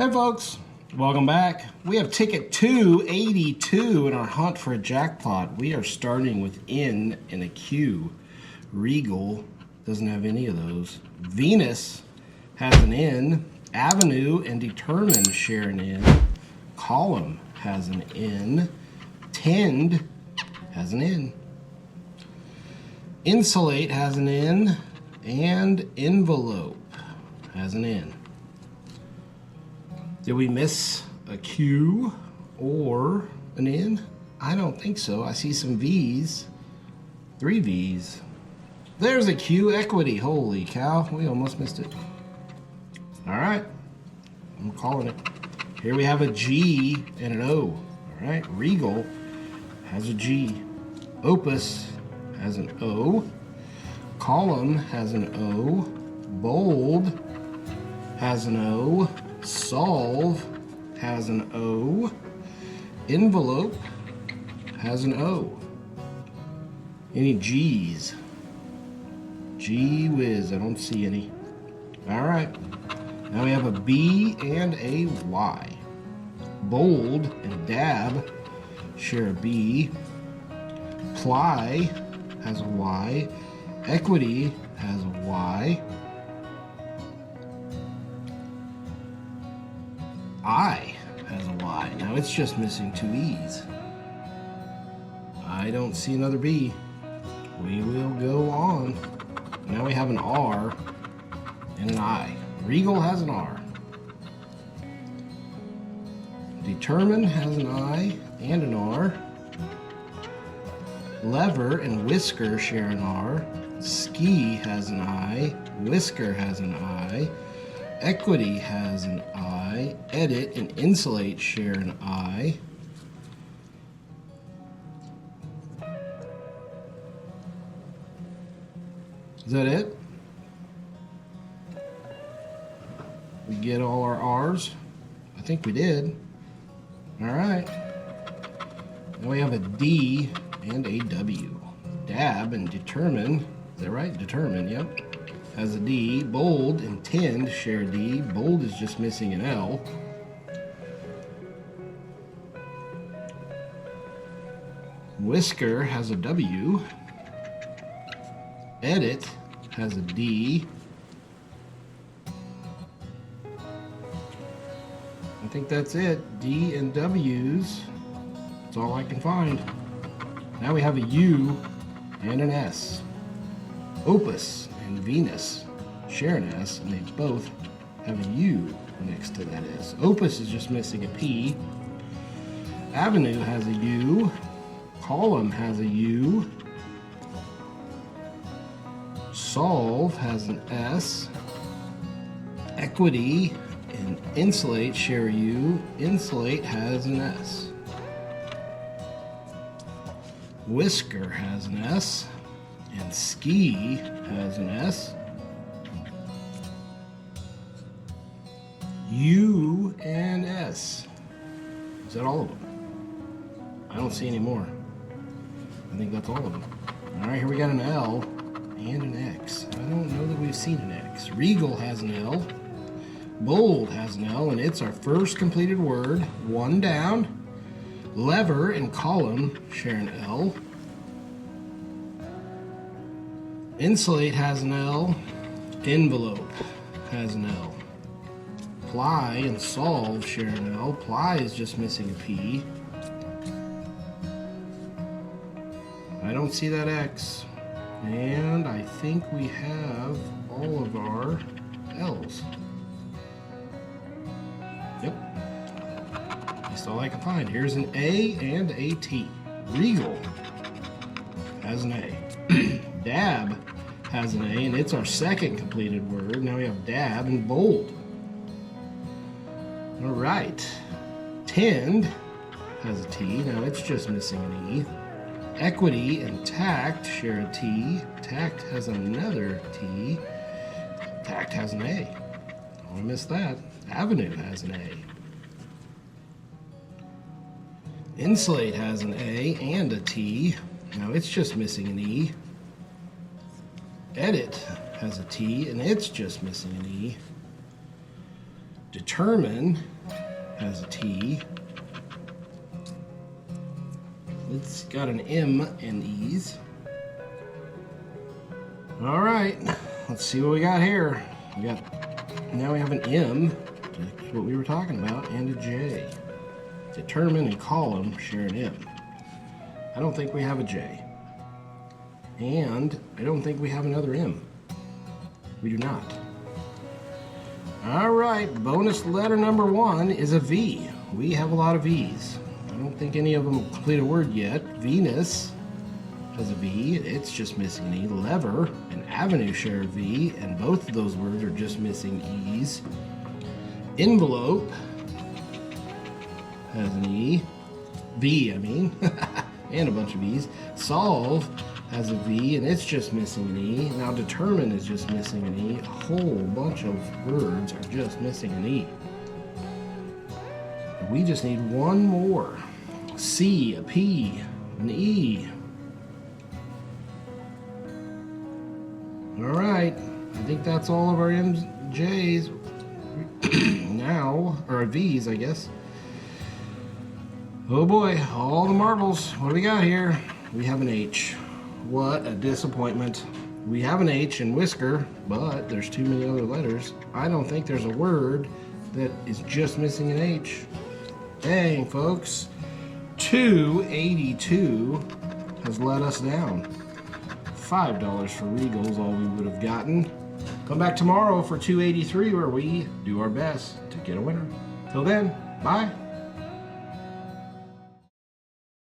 Hey folks, welcome back. We have ticket 282 in our hunt for a jackpot. We are starting with N and a Q. Regal doesn't have any of those. Venus has an N. Avenue and Determine share an N. Column has an N. Tend has an N. Insulate has an N. And Envelope has an N. Did we miss a Q or an N? I don't think so. I see some V's. 3 V's. There's a Q, equity. Holy cow, we almost missed it. All right, I'm calling it. Here we have a G and an O. All right, Regal has a G. Opus has an O. Column has an O. Bold has an O. Solve has an O. Envelope has an O. Any G's? Gee whiz, I don't see any. All right, now we have a B and a Y. Bold and Dab share a B. Ply has a Y. Equity has a Y. I has a Y. Now it's just missing 2 E's. I don't see another B. We will go on. Now we have an R and an I. Regal has an R. Determine has an I and an R. Lever and Whisker share an R. Ski has an I. Whisker has an I. Equity has an I. Edit and Insulate share an I. Is that it? We get all our R's? I think we did. All right. Now we have a D and a W. Dab and Determine. Is that right? Determine, yep. Has a D. Bold and Tend share D. Bold is just missing an L. Whisker has a W. Edit has a D. I think that's it. D and W's. That's all I can find. Now we have a U and an S. Opus and Venus share an S, and they both have a U next to that S. Opus is just missing a P. Avenue has a U. Column has a U. Solve has an S. Equity and Insulate share a U. Insulate has an S. Whisker has an S. And Ski has an S. U and S. Is that all of them? I don't see any more. I think that's all of them. All right, here we got an L and an X. I don't know that we've seen an X. Regal has an L. Bold has an L, and it's our first completed word. 1 down. Lever and Column share an L. Insulate has an L. Envelope has an L. Ply and Solve share an L. Ply is just missing a P. I don't see that X. And I think we have all of our L's. Yep. That's all I can find. Here's an A and a T. Regal has an A. Dab has an A, and it's our second completed word. Now we have Dab and Bold. All right. Tend has a T. Now it's just missing an E. Equity and Tact share a T. Tact has another T. Tact has an A. Oh, I missed that. Avenue has an A. Insulate has an A and a T. Now it's just missing an E. Edit has a T, and it's just missing an E. Determine has a T. It's got an M in these. All right, let's see what we got here. Now we have an M, which is what we were talking about, and a J. Determine and column share an M. I don't think we have a J. And I don't think we have another M. We do not. All right, bonus letter number 1 is a V. We have a lot of V's. I don't think any of them complete a word yet. Venus has a V. It's just missing an E. Lever and avenue share a V, and both of those words are just missing E's. Envelope has an E. V, I mean. And a bunch of E's. Solve has a V, and it's just missing an E. Now determine is just missing an E. A whole bunch of words are just missing an E. We just need one more. C, a P, an E. All right, I think that's all of our M's, J's now, or V's, I guess. Oh boy, all the marbles. What do we got here? We have an H. What a disappointment. We have an H in whisker, but there's too many other letters. I don't think there's a word that is just missing an H. Dang, folks. 282 has let us down. $5 for Regal is all we would have gotten. Come back tomorrow for 283, where we do our best to get a winner. Till then, bye.